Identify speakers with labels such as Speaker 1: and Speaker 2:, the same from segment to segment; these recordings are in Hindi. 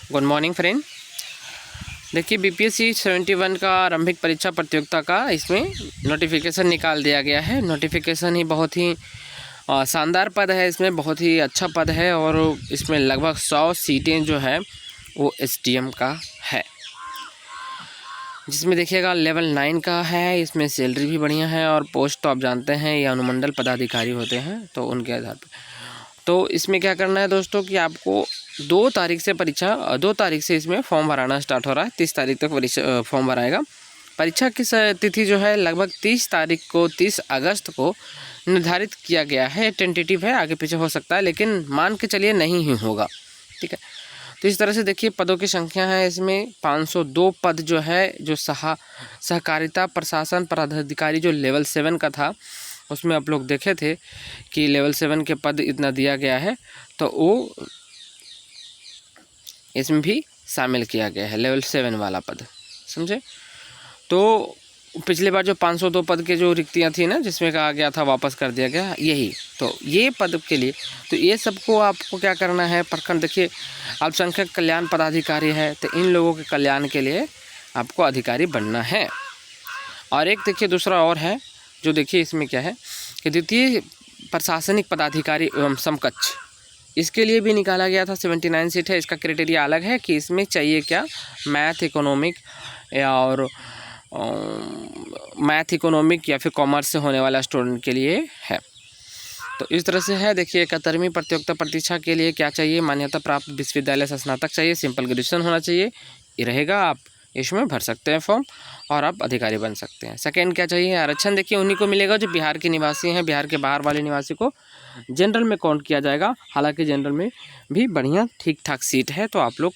Speaker 1: Good morning friend. देखिए बीपीएससी 71 का आरंभिक परीक्षा प्रतियोगिता का इसमें नोटिफिकेशन निकाल दिया गया है। नोटिफिकेशन ही बहुत ही शानदार पद है, इसमें बहुत ही अच्छा पद है और इसमें लगभग 100 सीटें जो है वो एसडीएम का है, जिसमें देखिएगा लेवल 9 का है। इसमें सैलरी भी बढ़िया है और पोस्ट तो आप जानते हैं ये अनुमंडल पदाधिकारी होते हैं, तो उनके आधार पर। तो इसमें क्या करना है दोस्तों कि आपको 2 तारीख से इसमें फॉर्म भराना स्टार्ट हो रहा है। 30 तारीख तक परीक्षा फॉर्म भराएगा। परीक्षा की तिथि जो है लगभग 30 अगस्त को निर्धारित किया गया है। टेंटेटिव है, आगे पीछे हो सकता है, लेकिन मान के चलिए नहीं ही होगा। ठीक है, तो इस तरह से देखिए पदों की संख्या है इसमें 502 पद जो है, जो सहकारिता प्रशासन पदाधिकारी जो लेवल 7 का था, उसमें आप लोग देखे थे कि लेवल 7 के पद इतना दिया गया है, तो वो इसमें भी शामिल किया गया है लेवल 7 वाला पद, समझे। तो पिछली बार जो 502 पद के जो रिक्तियां थी ना, जिसमें कहा गया था वापस कर दिया गया, यही तो ये पद के लिए तो ये सबको आपको क्या करना है, प्रखंड देखिए अल्पसंख्यक कल्याण पदाधिकारी है, तो इन लोगों के कल्याण के लिए आपको अधिकारी बनना है। और एक देखिए दूसरा और है जो देखिए इसमें क्या है कि द्वितीय प्रशासनिक पदाधिकारी एवं समकक्ष, इसके लिए भी निकाला गया था। 79 सीट है। इसका क्राइटेरिया अलग है कि इसमें चाहिए क्या, मैथ इकोनॉमिक या फिर कॉमर्स से होने वाला स्टूडेंट के लिए है। तो इस तरह से है। देखिए 71वीं प्रतियोगिता परीक्षा के लिए क्या चाहिए, मान्यता प्राप्त विश्वविद्यालय से स्नातक चाहिए, सिंपल ग्रेजुएशन होना चाहिए, ये रहेगा। आप इसमें भर सकते हैं फॉर्म और आप अधिकारी बन सकते हैं। सेकेंड क्या चाहिए, आरक्षण देखिए उन्हीं को मिलेगा जो बिहार के निवासी हैं। बिहार के बाहर वाले निवासी को जनरल में काउंट किया जाएगा। हालांकि जनरल में भी बढ़िया ठीक ठाक सीट है, तो आप लोग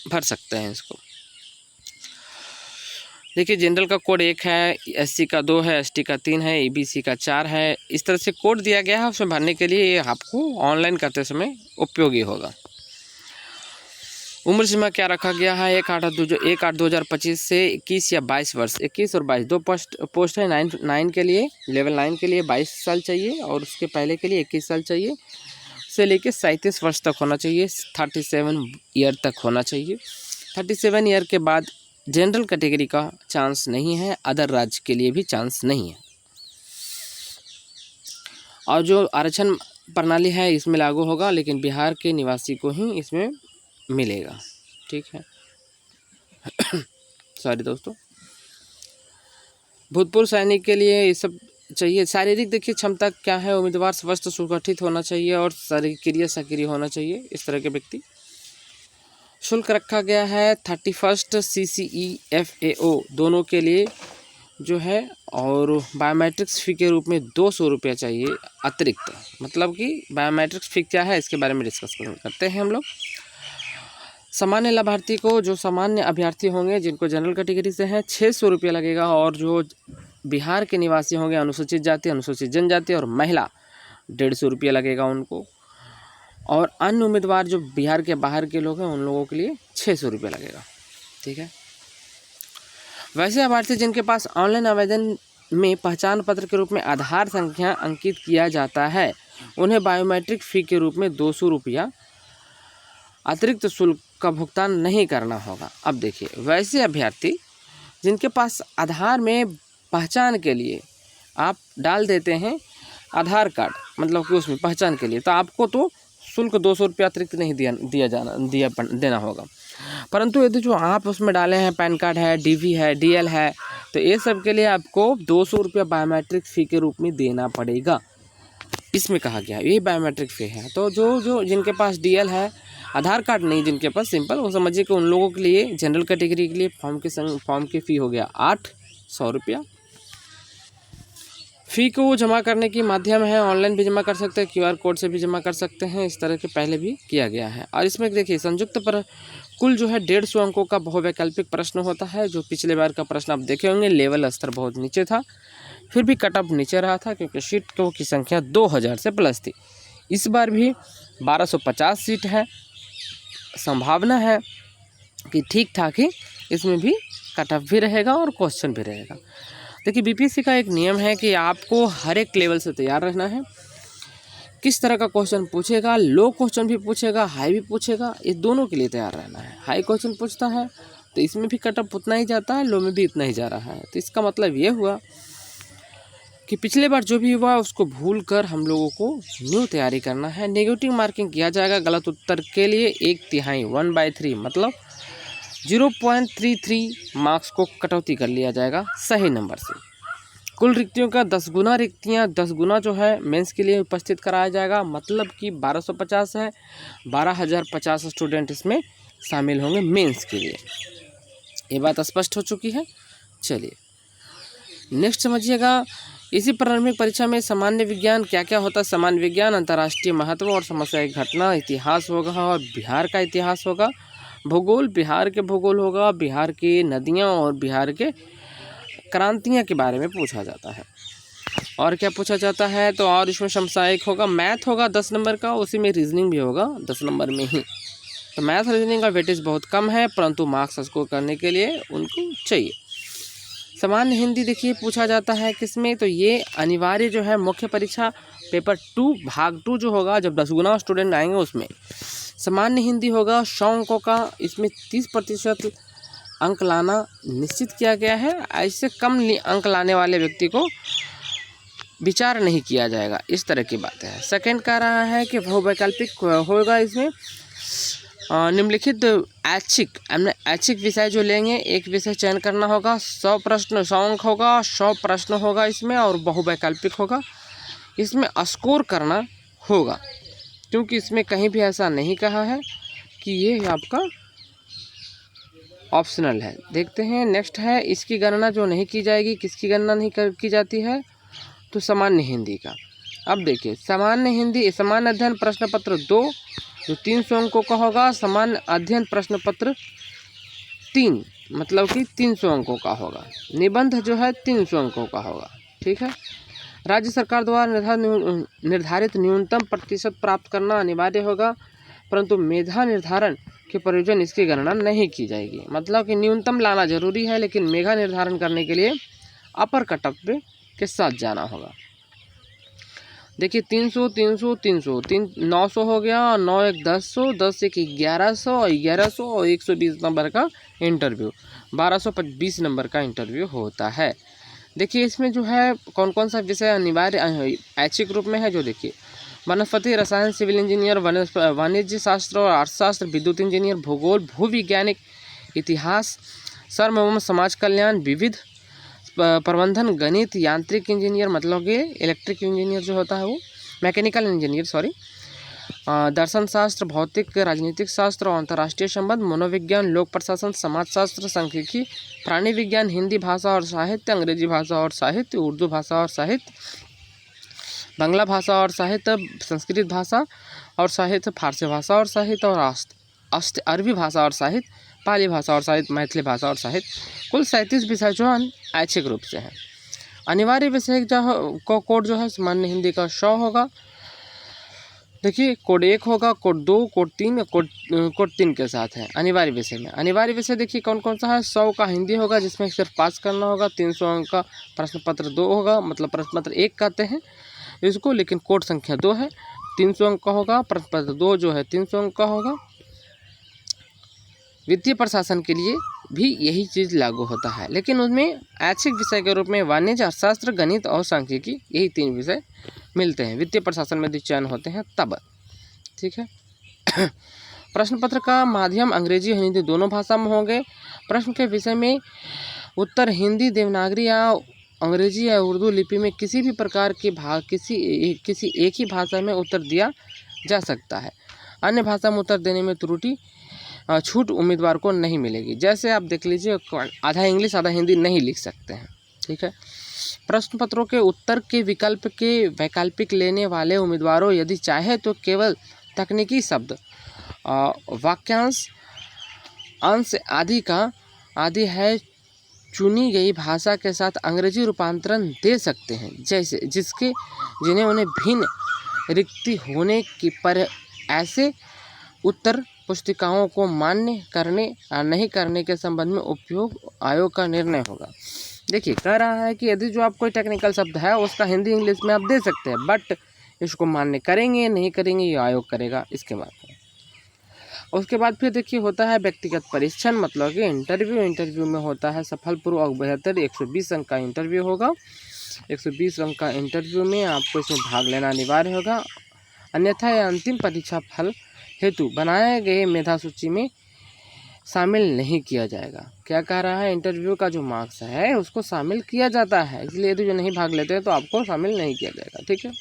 Speaker 1: भर सकते हैं इसको। देखिए जनरल का कोड 1 है, एससी का 2 है, एसटी का 3 है, ईबीसी का 4 है। इस तरह से कोड दिया गया है, उसमें भरने के लिए ये आपको ऑनलाइन करते समय उपयोगी होगा। उम्र सीमा क्या रखा गया है, 1/8/2025 से 21 या 22 वर्ष, 21 और 22 दो पोस्ट है। 9 के लिए, लेवल 9 के लिए 22 साल चाहिए और उसके पहले के लिए 21 साल चाहिए। से लेके 37 वर्ष तक होना चाहिए, 37 ईयर तक होना चाहिए। 37 ईयर के बाद जनरल कैटेगरी का चांस नहीं है, अदर राज्य के लिए भी चांस नहीं है। और जो आरक्षण प्रणाली है इसमें लागू होगा, लेकिन बिहार के निवासी को ही इसमें मिलेगा। ठीक है सॉरी दोस्तों। भूतपूर्व सैनिक के लिए ये सब चाहिए। शारीरिक देखिए क्षमता क्या है, उम्मीदवार स्वस्थ सुगठित होना चाहिए और सक्रिय होना चाहिए, इस तरह के व्यक्ति। शुल्क रखा गया है 31 CCE-FAO दोनों के लिए जो है, और बायोमेट्रिक्स फ़ी के रूप में 200 रुपया चाहिए अतिरिक्त। मतलब कि बायोमेट्रिक्स फ़ी क्या है इसके बारे में डिस्कस करते हैं हम लोग। सामान्य लाभार्थी को, जो सामान्य अभ्यर्थी होंगे जिनको जनरल कैटेगरी से हैं, 600 रुपया लगेगा। और जो बिहार के निवासी होंगे, अनुसूचित जाति, अनुसूचित जनजाति और महिला, 150 रुपया लगेगा उनको। और अन्य उम्मीदवार जो बिहार के बाहर के लोग हैं उन लोगों के लिए 600 रुपया लगेगा। ठीक है। वैसे अभ्यर्थी जिनके पास ऑनलाइन आवेदन में पहचान पत्र के रूप में आधार संख्या अंकित किया जाता है, उन्हें बायोमेट्रिक फ़ी के रूप में 200 रुपया अतिरिक्त शुल्क का भुगतान नहीं करना होगा। अब देखिए वैसे अभ्यर्थी जिनके पास आधार में पहचान के लिए आप डाल देते हैं आधार कार्ड, मतलब कि उसमें पहचान के लिए, तो आपको तो शुल्क 200 रुपया अतिरिक्त नहीं देना होगा। परंतु यदि जो आप उसमें डाले हैं पैन कार्ड है, डीवी है, डीएल है, तो ये सब के लिए आपको 200 रुपया बायोमेट्रिक फ़ी के रूप में देना पड़ेगा। इसमें कहा गया ये बायोमेट्रिक फ़ी है। तो जो जिनके पास डीएल है, आधार कार्ड नहीं जिनके पास, सिंपल वो समझिए कि उन लोगों के लिए जनरल कैटेगरी के लिए फॉर्म की फ़ी हो गया 800 रुपया। फ़ी को जमा करने की माध्यम है, ऑनलाइन भी जमा कर सकते हैं, QR कोड से भी जमा कर सकते हैं, इस तरह के पहले भी किया गया है। और इसमें देखिए संयुक्त पर कुल जो है 150 अंकों का बहुवैकल्पिक प्रश्न होता है। जो पिछले बार का प्रश्न आप देखे होंगे, लेवल स्तर बहुत नीचे था, फिर भी कट ऑफ नीचे रहा था क्योंकि सीट की संख्या 2000 से प्लस थी। इस बार भी 1250 सीट है, संभावना है कि ठीक ठाक ही इसमें भी कट ऑफ भी रहेगा और क्वेश्चन भी रहेगा। देखिए बीपीएससी का एक नियम है कि आपको हर एक लेवल से तैयार रहना है। किस तरह का क्वेश्चन पूछेगा, लो क्वेश्चन भी पूछेगा, हाई भी पूछेगा, इस दोनों के लिए तैयार रहना है। हाई क्वेश्चन पूछता है तो इसमें भी कटअप उतना ही जाता है, लो में भी इतना ही जा रहा है। तो इसका मतलब ये हुआ कि पिछले बार जो भी हुआ उसको भूल कर हम लोगों को न्यू तैयारी करना है। नेगेटिव मार्किंग किया जाएगा गलत उत्तर के लिए 1/3 1/3 मतलब 0.33 मार्क्स को कटौती कर लिया जाएगा सही नंबर से। कुल रिक्तियों का 10 गुना रिक्तियाँ 10 गुना जो है मेंस के लिए उपस्थित कराया जाएगा, मतलब कि 1250 है, 12,050 स्टूडेंट इसमें शामिल होंगे मेंस के लिए। ये बात स्पष्ट हो चुकी है। चलिए नेक्स्ट समझिएगा, इसी प्रारंभिक परीक्षा में सामान्य विज्ञान क्या क्या होता है। सामान्य विज्ञान अंतर्राष्ट्रीय महत्व और समस्या की घटना, इतिहास होगा और बिहार का इतिहास होगा। भूगोल बिहार के भूगोल होगा, बिहार की नदियाँ और बिहार के क्रांतियाँ के बारे में पूछा जाता है। और क्या पूछा जाता है तो और इसमें समसामयिक होगा, मैथ होगा 10 नंबर का, उसी में रीजनिंग भी होगा 10 नंबर में ही। तो मैथ रीजनिंग का वेटेज बहुत कम है, परंतु मार्क्स स्कोर करने के लिए उनको चाहिए। सामान्य हिंदी देखिए पूछा जाता है किसमें, तो ये अनिवार्य जो है मुख्य परीक्षा पेपर 2 भाग 2 जो होगा, जब 10 गुना स्टूडेंट आएंगे उसमें सामान्य हिंदी होगा 100 अंकों का। इसमें 30% अंक लाना निश्चित किया गया है। ऐसे कम अंक लाने वाले व्यक्ति को विचार नहीं किया जाएगा, इस तरह की बात है। सेकंड कह रहा है कि बहुवैकल्पिक होगा, इसमें निम्नलिखित ऐच्छिक विषय जो लेंगे एक विषय चयन करना होगा। 100 प्रश्न 100 अंक होगा, 100 प्रश्न होगा इसमें और बहुवैकल्पिक होगा। इसमें स्कोर करना होगा, क्योंकि इसमें कहीं भी ऐसा नहीं कहा है कि ये आपका ऑप्शनल है। देखते हैं नेक्स्ट है, इसकी गणना जो नहीं की जाएगी, किसकी गणना नहीं की जाती है तो सामान्य हिंदी का। अब देखिए सामान्य हिंदी सामान्य अध्ययन प्रश्न पत्र 2 जो 300 अंकों का होगा, सामान्य अध्ययन प्रश्न पत्र 3 मतलब कि 300 अंकों का होगा। निबंध जो है 300 अंकों का होगा, ठीक है। राज्य सरकार द्वारा निर्धारित न्यूनतम प्रतिशत प्राप्त करना अनिवार्य होगा, परंतु मेधा निर्धारण के प्रयोजन इसकी गणना नहीं की जाएगी। मतलब कि न्यूनतम लाना जरूरी है, लेकिन मेधा निर्धारण करने के लिए अपर कटअप के साथ जाना होगा। देखिए 300 300 300 900 हो गया, 9 1 1000, 10 1 1100, 1100 और 120 नंबर का इंटरव्यू, 1220 नंबर का इंटरव्यू होता है। देखिए इसमें जो है कौन कौन सा विषय अनिवार्य ऐच्छिक रूप में है, जो देखिए वनस्पति रसायन, सिविल इंजीनियर, वाणिज्य शास्त्र और अर्थशास्त्र, विद्युत इंजीनियर, भूगोल, भूविज्ञानिक, इतिहास, श्रम एवं समाज कल्याण, विविध प्रबंधन, गणित, यांत्रिक इंजीनियर मतलब कि इलेक्ट्रिक इंजीनियर जो होता है वो, मैकेनिकल इंजीनियर सॉरी, दर्शन शास्त्र, भौतिक, राजनीतिक शास्त्र और अंतर्राष्ट्रीय संबंध, मनोविज्ञान, लोक प्रशासन, समाजशास्त्र, सांख्यिकी, प्राणी विज्ञान, हिंदी भाषा और साहित्य, अंग्रेजी भाषा और साहित्य, उर्दू भाषा और साहित्य, बांग्ला भाषा और साहित्य, संस्कृत भाषा और साहित्य, फारसी भाषा और साहित्य और अरबी भाषा और साहित्य, पाली भाषा और साहित्य, मैथिली भाषा और साहित्य। कुल 37 विषय जो ऐच्छिक रूप से है। अनिवार्य विषय जो कोड जो है सामान्य हिंदी का 100 होगा। देखिए कोड 1 होगा, कोड 2, कोड 3, कोड 3 के साथ है अनिवार्य विषय में। अनिवार्य विषय देखिए कौन कौन सा है। 100 का हिंदी होगा जिसमें सिर्फ पास करना होगा। 300 अंक का प्रश्न पत्र 2 होगा, मतलब प्रश्न पत्र 1 कहते हैं इसको, लेकिन कोड संख्या 2 है। 300 अंक का होगा, प्रश्न पत्र 2 जो है 300 अंक का होगा। वित्तीय प्रशासन के लिए भी यही चीज़ लागू होता है, लेकिन उसमें ऐच्छिक विषय के रूप में वाणिज्य, अर्थशास्त्र, गणित और सांख्यिकी यही 3 विषय मिलते हैं। वित्तीय प्रशासन में यदि चयन होते हैं तब, ठीक है। प्रश्न पत्र का माध्यम अंग्रेजी और हिंदी दोनों भाषा में होंगे। प्रश्न के विषय में उत्तर हिंदी, देवनागरी या अंग्रेजी या उर्दू लिपि में किसी भी प्रकार के किसी एक ही भाषा में उत्तर दिया जा सकता है। अन्य भाषा में उत्तर देने में छूट उम्मीदवार को नहीं मिलेगी। जैसे आप देख लीजिए आधा इंग्लिश आधा हिंदी नहीं लिख सकते हैं, ठीक है। प्रश्न पत्रों के उत्तर के विकल्प के वैकल्पिक लेने वाले उम्मीदवारों यदि चाहे तो केवल तकनीकी शब्द, वाक्यांश, अंश आदि है चुनी गई भाषा के साथ अंग्रेजी रूपांतरण दे सकते हैं, जैसे जिन्हें उन्हें भिन्न रिक्ति होने की पर ऐसे उत्तर पुस्तिकाओं को मान्य करने या नहीं करने के संबंध में उपयोग आयोग का निर्णय होगा। देखिए कह रहा है कि यदि जो आप कोई टेक्निकल शब्द है उसका हिंदी इंग्लिश में आप दे सकते हैं, बट इसको मान्य करेंगे नहीं करेंगे ये आयोग करेगा इसके बाद। उसके बाद फिर देखिए होता है व्यक्तिगत परीक्षण, मतलब कि इंटरव्यू। इंटरव्यू में होता है सफल पूर्व और बेहतर 120 अंक का इंटरव्यू होगा। 120 अंक का इंटरव्यू में आपको इसमें भाग लेना अनिवार्य होगा, अन्यथा यह अंतिम परीक्षा फल हेतु बनाए गए मेधा सूची में शामिल नहीं किया जाएगा। क्या कह रहा है, इंटरव्यू का जो मार्क्स है उसको शामिल किया जाता है, इसलिए यदि जो नहीं भाग लेते हैं तो आपको शामिल नहीं किया जाएगा। ठीक है।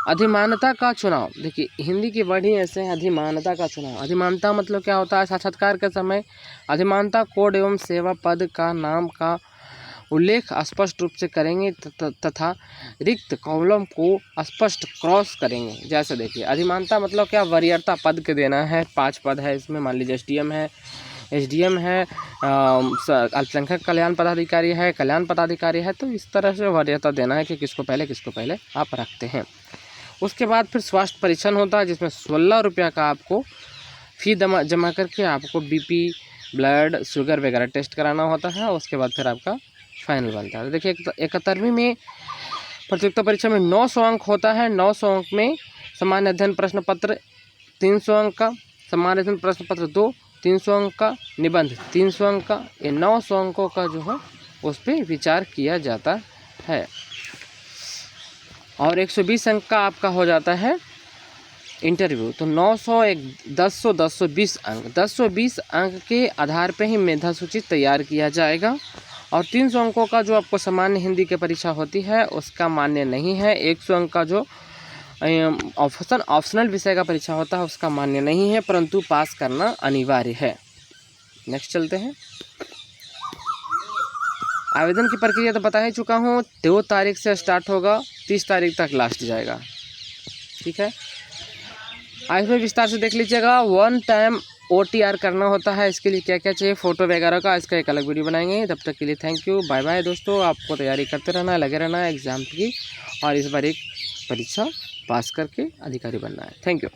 Speaker 1: अधिमानता का चुनाव, देखिए हिंदी के वर्ड ही ऐसे हैं, अधिमानता का चुनाव। अधिमानता मतलब क्या होता है, साक्षात्कार के समय अधिमानता कोड एवं सेवा पद का नाम का उल्लेख स्पष्ट रूप से करेंगे तथा रिक्त कॉलम को स्पष्ट क्रॉस करेंगे। जैसे देखिए अधिमानता मतलब क्या, वरीयता पद के देना है, 5 पद है इसमें, मान लीजिए एसडीएम है, अल्पसंख्यक कल्याण पदाधिकारी है, कल्याण पदाधिकारी है, तो इस तरह से वरीयता देना है कि किसको पहले आप रखते हैं। उसके बाद फिर स्वास्थ्य परीक्षण होता है, जिसमें 16 रुपया का आपको फी जमा करके आपको बीपी, ब्लड शुगर वगैरह टेस्ट कराना होता है। उसके बाद फिर आपका फाइनल बनता है। देखिए 71वीं में प्रतियोगिता परीक्षा में 900 अंक होता है। 900 अंक में सामान्य अध्ययन प्रश्न पत्र 300 अंक का, सामान्य अध्ययन प्रश्न पत्र 2 300 अंक का, निबंध 300 अंक का। ये 900 अंकों का जो है उस पर विचार किया जाता है। और 120 अंक का आपका हो जाता है इंटरव्यू। तो 900 120 अंक 120 अंक के आधार पे ही मेधा सूची तैयार किया जाएगा। और 300 अंकों का जो आपको सामान्य हिंदी की परीक्षा होती है उसका मान्य नहीं है। 100 अंक का जो ऑप्शनल विषय का परीक्षा होता है उसका मान्य नहीं है, परंतु पास करना अनिवार्य है। नेक्स्ट चलते हैं। आवेदन की प्रक्रिया तो बता ही चुका हूँ, 2 तारीख से स्टार्ट होगा, 30 तारीख तक लास्ट जाएगा। ठीक है, आज में विस्तार से देख लीजिएगा। 1 टाइम OTR करना होता है, इसके लिए क्या क्या चाहिए, फ़ोटो वगैरह का, इसका एक अलग वीडियो बनाएंगे। तब तक के लिए थैंक यू, बाय बाय दोस्तों। आपको तैयारी करते रहना है, लगे रहना है एग्ज़ाम की, और इस बार एक परीक्षा पास करके अधिकारी बनना है। Thank you.